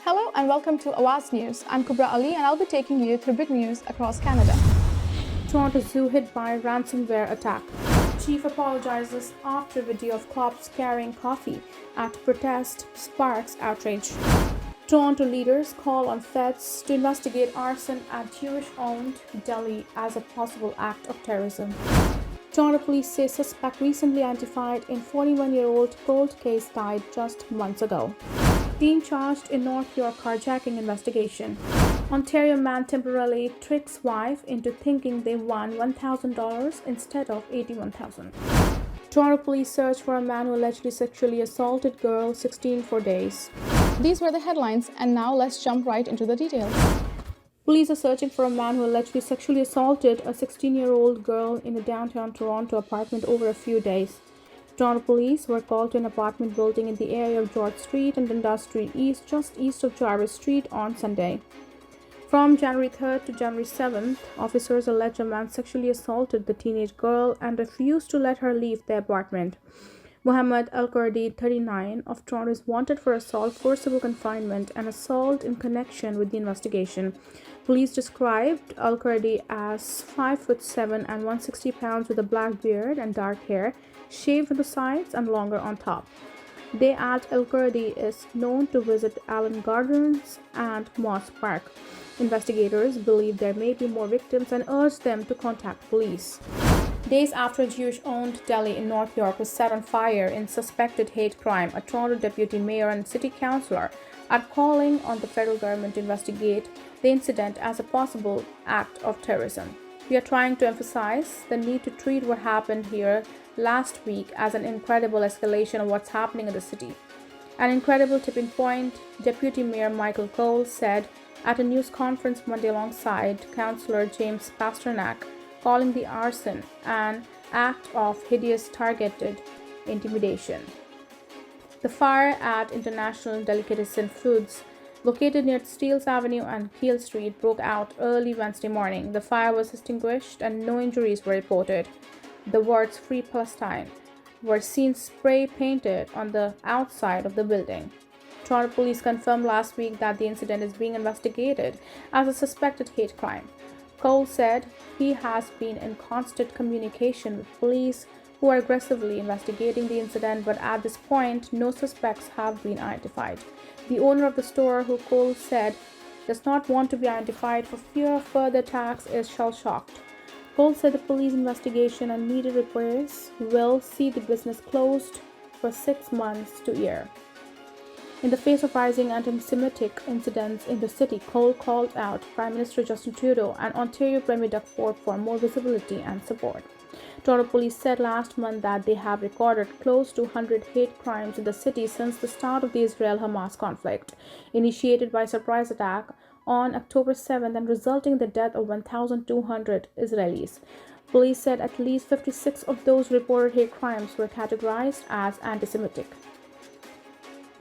Hello and welcome to Awaz News. I'm Kubra Ali and I'll be taking you through big news across Canada. Toronto Zoo hit by ransomware attack. Chief apologizes after video of cops carrying coffee at protest sparks outrage. Toronto leaders call on feds to investigate arson at Jewish-owned deli as a possible act of terrorism. Toronto police say suspect recently identified in 41-year-old cold case died just months ago. Teen charged in North York carjacking investigation. Ontario man temporarily tricks wife into thinking they won $1,000 instead of $81,000. Toronto police search for a man who allegedly sexually assaulted girl 16 for days. These were the headlines and now let's jump right into the details. Police are searching for a man who allegedly sexually assaulted a 16-year-old girl in a downtown Toronto apartment over a few days. Toronto police were called to an apartment building in the area of George Street and Dundas Street East, just east of Jarvis Street on Sunday. From January 3rd to January 7th, officers allege a man sexually assaulted the teenage girl and refused to let her leave the apartment. Mohammed Al-Kurdi, 39, of Toronto is wanted for assault, forcible confinement, and assault in connection with the investigation. Police described Al-Kurdi as 5'7" and 160 pounds with a black beard and dark hair, shaved on the sides and longer on top. They add Al-Kurdi is known to visit Allen Gardens and Moss Park. Investigators believe there may be more victims and urge them to contact police. Days after a Jewish-owned deli in North York was set on fire in suspected hate crime, a Toronto deputy mayor and city councillor are calling on the federal government to investigate the incident as a possible act of terrorism. We are trying to emphasize the need to treat what happened here last week as an incredible escalation of what's happening in the city. An incredible tipping point, Deputy Mayor Michael Cole said at a news conference Monday alongside Councillor James Pasternak, calling the arson an act of hideous targeted intimidation. The fire at International Delicatessen Foods, located near Steeles Avenue and Keele Street, broke out early Wednesday morning. The fire was extinguished and no injuries were reported. The words "Free Palestine" were seen spray painted on the outside of the building. Toronto police confirmed last week that the incident is being investigated as a suspected hate crime. Cole said he has been in constant communication with police who are aggressively investigating the incident, but at this point, no suspects have been identified. The owner of the store, who Cole said does not want to be identified for fear of further attacks, is shell-shocked. Cole said the police investigation and needed repairs will see the business closed for 6 months to a year. In the face of rising anti-Semitic incidents in the city, Cole called out Prime Minister Justin Trudeau and Ontario Premier Doug Ford for more visibility and support. Toronto police said last month that they have recorded close to 100 hate crimes in the city since the start of the Israel-Hamas conflict, initiated by a surprise attack on October 7th and resulting in the death of 1,200 Israelis. Police said at least 56 of those reported hate crimes were categorized as anti-Semitic.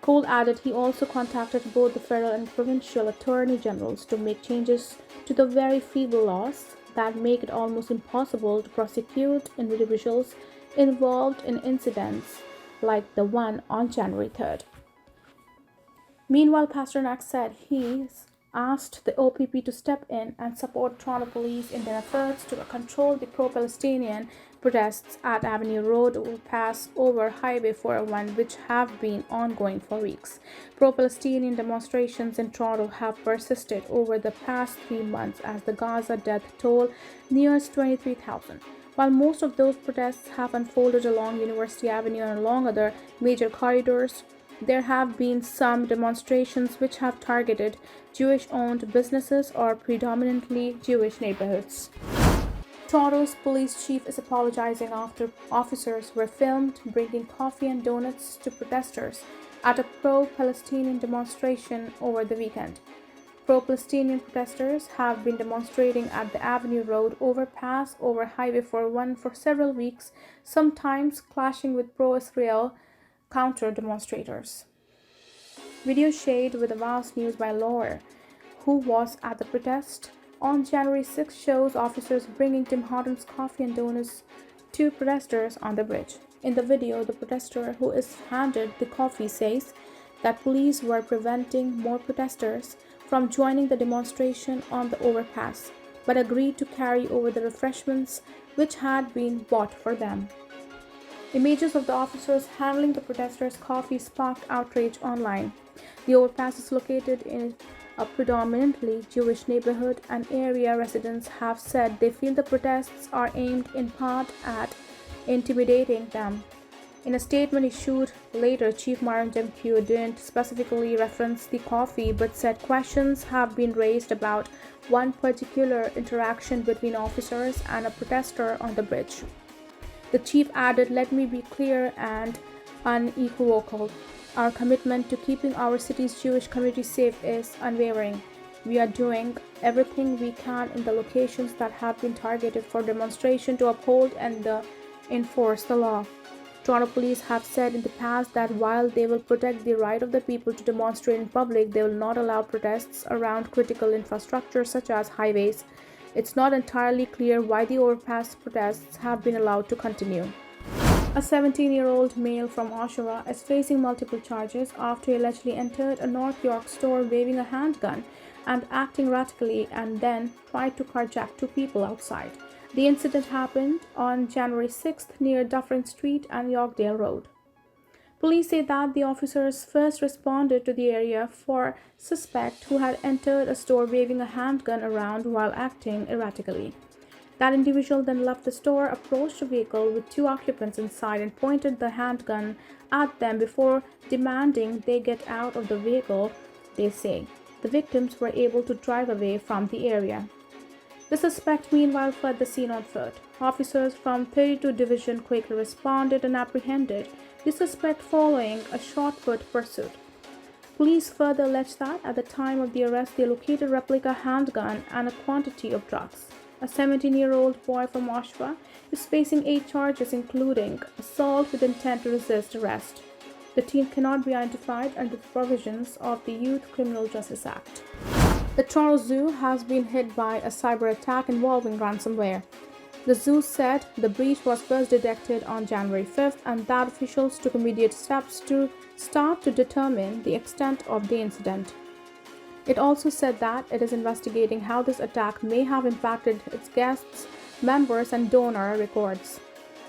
Cole added he also contacted both the federal and provincial attorney generals to make changes to the very feeble laws that make it almost impossible to prosecute individuals involved in incidents like the one on January 3rd. Meanwhile, Pasternak said he's asked the OPP to step in and support Toronto police in their efforts to control the pro-Palestinian protests at Avenue Road overpass over Highway 401, which have been ongoing for weeks. Pro-Palestinian demonstrations in Toronto have persisted over the past 3 months as the Gaza death toll nears 23,000. While most of those protests have unfolded along University Avenue and along other major corridors, there have been some demonstrations which have targeted Jewish-owned businesses or predominantly Jewish neighborhoods. Toronto's police chief is apologizing after officers were filmed bringing coffee and donuts to protesters at a pro-Palestinian demonstration over the weekend. Pro-Palestinian protesters have been demonstrating at the Avenue Road overpass over Highway 401 for several weeks, sometimes clashing with pro-Israel counter-demonstrators. Video shared with Awaz News by Laura, who was at the protest on January 6 shows officers bringing Tim Hortons coffee and donuts to protesters on the bridge. In the video, the protester who is handed the coffee says, that police were preventing more protesters from joining the demonstration on the overpass, but agreed to carry over the refreshments which had been bought for them. Images of the officers handling the protesters' coffee sparked outrage online. The overpass is located in a predominantly Jewish neighborhood, and area residents have said they feel the protests are aimed in part at intimidating them. In a statement issued later, Chief Martin MQ didn't specifically reference the coffee but said questions have been raised about one particular interaction between officers and a protester on the bridge. The chief added, "Let me be clear and unequivocal. Our commitment to keeping our city's Jewish community safe is unwavering. We are doing everything we can in the locations that have been targeted for demonstration to uphold and enforce the law." Toronto police have said in the past that while they will protect the right of the people to demonstrate in public, they will not allow protests around critical infrastructure such as highways. It's not entirely clear why the overpass protests have been allowed to continue. A 17-year-old male from Oshawa is facing multiple charges after he allegedly entered a North York store waving a handgun and acting erratically and then tried to carjack two people outside. The incident happened on January 6th near Dufferin Street and Yorkdale Road. Police say that the officers first responded to the area for a suspect who had entered a store waving a handgun around while acting erratically. That individual then left the store, approached a vehicle with two occupants inside, and pointed the handgun at them before demanding they get out of the vehicle, they say. The victims were able to drive away from the area. The suspect, meanwhile, fled the scene on foot. Officers from 32 Division quickly responded and apprehended the suspect following a shot-put pursuit. Police further alleged that at the time of the arrest, they located a replica handgun and a quantity of drugs. A 17-year-old boy from Oshawa is facing 8 charges, including assault with intent to resist arrest. The teen cannot be identified under the provisions of the Youth Criminal Justice Act. The Toronto Zoo has been hit by a cyber attack involving ransomware. The zoo said the breach was first detected on January 5th and that officials took immediate steps to start to determine the extent of the incident. It also said that it is investigating how this attack may have impacted its guests, members, and donor records.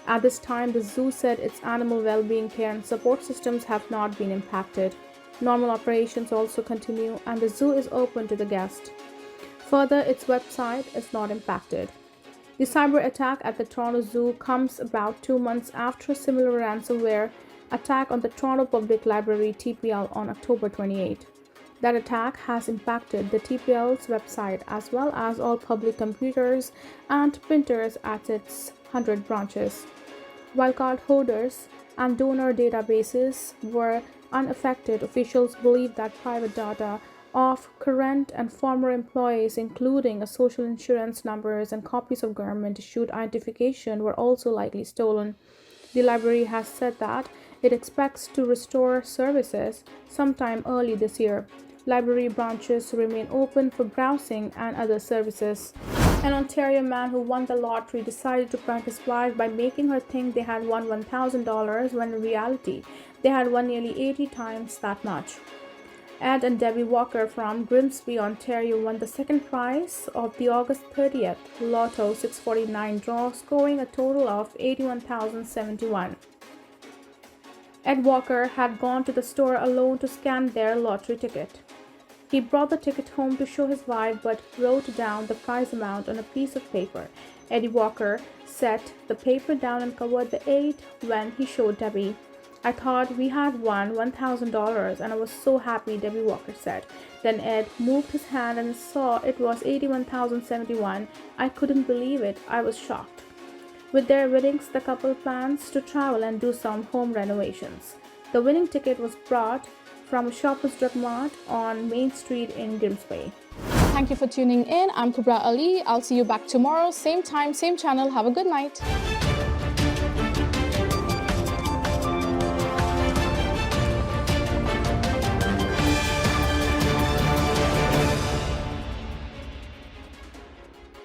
At this time, the zoo said its animal well-being care and support systems have not been impacted. Normal operations also continue, and the zoo is open to the guest. Further, its website is not impacted. The cyber attack at the Toronto Zoo comes about 2 months after a similar ransomware attack on the Toronto Public Library TPL on October 28. That attack has impacted the TPL's website as well as all public computers and printers at its 100 branches. While card holders and donor databases were unaffected, officials believe that private data of current and former employees, including social insurance numbers and copies of government-issued identification, were also likely stolen. The library has said that it expects to restore services sometime early this year. Library branches remain open for browsing and other services. An Ontario man who won the lottery decided to prank his wife by making her think they had won $1,000 when in reality they had won nearly 80 times that much. Ed and Debbie Walker from Grimsby, Ontario won the second prize of the August 30th Lotto 649 draw, scoring a total of $81,071. Ed Walker had gone to the store alone to scan their lottery ticket. He brought the ticket home to show his wife but wrote down the prize amount on a piece of paper. Eddie Walker set the paper down and covered the 8 when he showed Debbie. "I thought we had won $1,000 and I was so happy," Debbie Walker said. Then Ed moved his hand and saw it was $81,071. "I couldn't believe it. I was shocked." With their winnings, the couple plans to travel and do some home renovations. The winning ticket was brought from a Shoppers Drug Mart on Main Street in Grimsby. Thank you for tuning in. I'm Kubra Ali. I'll see you back tomorrow, same time, same channel. Have a good night.